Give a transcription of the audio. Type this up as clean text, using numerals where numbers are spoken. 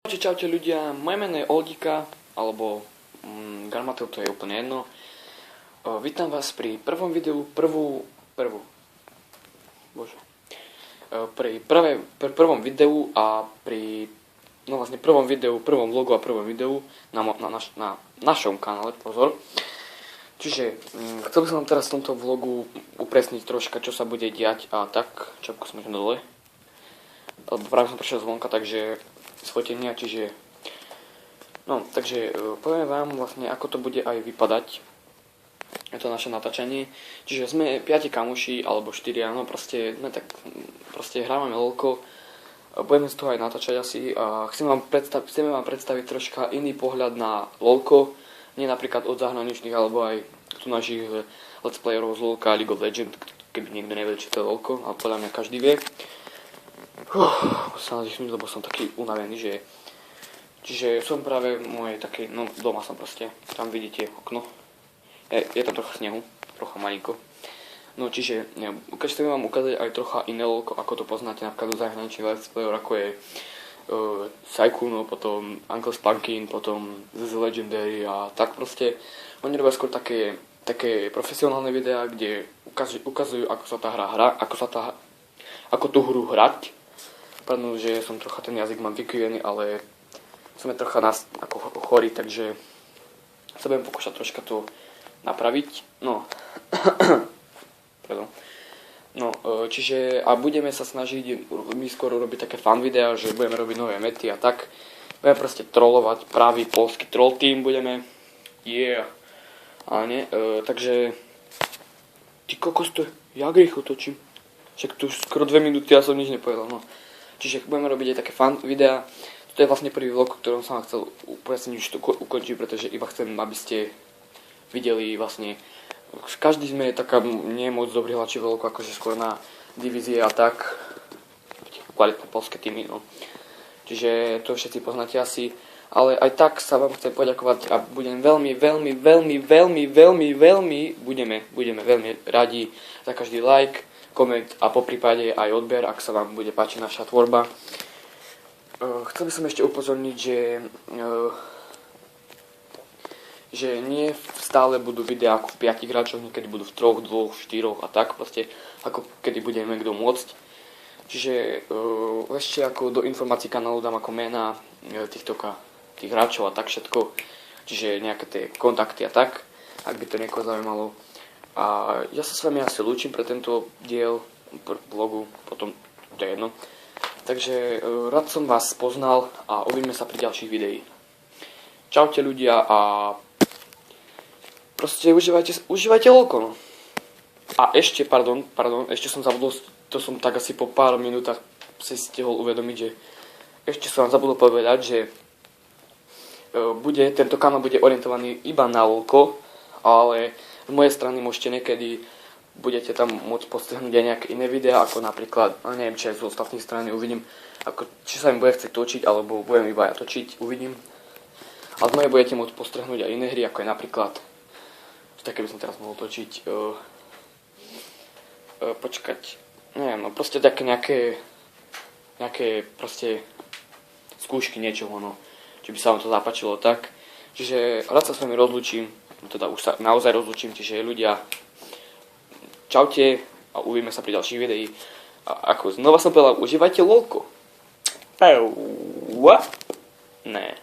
Čaute ľudia, moje meno je Oldika, alebo Garmatel, to je úplne jedno. Vítam vás pri prvom videu, pri prvom videu a pri prvom vlogu a prvom videu na našom kanále, pozor. Čiže chcel by som vám teraz v tomto vlogu upresniť troška, čo sa bude diať a tak, čapku sme dole. Lebo práve som prišiel zvonka, takže sfotenia, takže poviem vám vlastne, ako to bude aj vypadať. Je to naše natáčanie. Čiže sme 5 kamoši, alebo 4, no proste hrávame LOLko. Budeme z toho aj natáčať asi a chceme vám predstaviť troška iný pohľad na LOLko. Nie napríklad od zahraničných, alebo aj tu našich let's playerov z LOLka, League of Legends, keby niekto nevie, čo to je LOLko, ale podľa mňa každý vie. Musím sa nadýchnúť, lebo som taký unavený, že... Čiže som práve v mojej takej, doma som proste, tam vidíte okno. Je tam trocha snehu, trocha malinko. No čiže, chcem vám ukázať aj trocha iné LOLko, ako to poznáte napríklad do zahraničných let's player, ako je Saikuno, potom Uncle Spunkin, potom z Legendary a tak proste. Oni robia skôr také profesionálne videá, kde ukazujú, ako sa tá hra hrá, ako tú hru hrať. Pardon, že som trocha ten jazyk mám vykrivený, ale sme trocha ako chorí, takže sa budem pokúšať troška to napraviť. Čiže a budeme sa snažiť my skoro robiť také fan videá, že budeme robiť nové mety a tak. Budeme proste trollovať, pravý polský troll team budeme. Takže ty kokos, to jak rýchlo točím. Však tu už skoro 2 minúty ja som nič nepovedal, no. Čiže budeme robiť aj také fan videá. Toto je vlastne prvý vlog, ktorom som vám chcel úplne už to ukončiť, pretože iba chcem, aby ste videli vlastne. Každý sme taká nie moc dobrý hráči v LOLku, akože skôr na divízie a tak. Kvalitné polské týmy, no. Čiže to všetci poznáte asi. Ale aj tak sa vám chcem poďakovať a budem veľmi veľmi radi za každý like, koment a poprípade aj odber, ak sa vám bude páčiť naša tvorba. Chcel by som ešte upozorniť, že nie stále budú videá ako v 5 hráčoch, niekedy budú v 3, 2, 4 a tak proste, ako kedy budeme kto môcť. Čiže ešte ako do informácií kanálu dám ako mená tých hráčov a tak všetko, čiže nejaké tie kontakty a tak, ak by to niekoho zaujímalo. A ja sa s vami asi lúčim pre tento diel vlogu, potom to je jedno. Takže rád som vás poznal a uvidíme sa pri ďalších videí. Čaute ľudia a proste užívajte LOLko, no. A ešte, pardon, ešte som zabudol, to som tak asi po pár minútach si stihol uvedomiť, že ešte som vám zabudol povedať, že tento kanál bude orientovaný iba na LOLko, ale z mojej strany môžete niekedy, budete tam môcť postihnúť aj nejaké iné videá, ako napríklad, neviem, či aj z ostatných strany uvidím, či sa mi bude chcieť točiť, alebo budem iba ja točiť, uvidím. A z mojej budete môcť postrhnúť aj iné hry, ako je napríklad, také by som teraz mohol točiť, proste také nejaké proste skúšky niečoho, no, či by sa vám to zapáčilo tak. Čiže rád sa s vami rozlúčim, teda už sa naozaj rozlúčim, čiže ľudia, čaute a uvidíme sa pri ďalších videí. A ako znova som povedal, užívajte LOLko. Ne.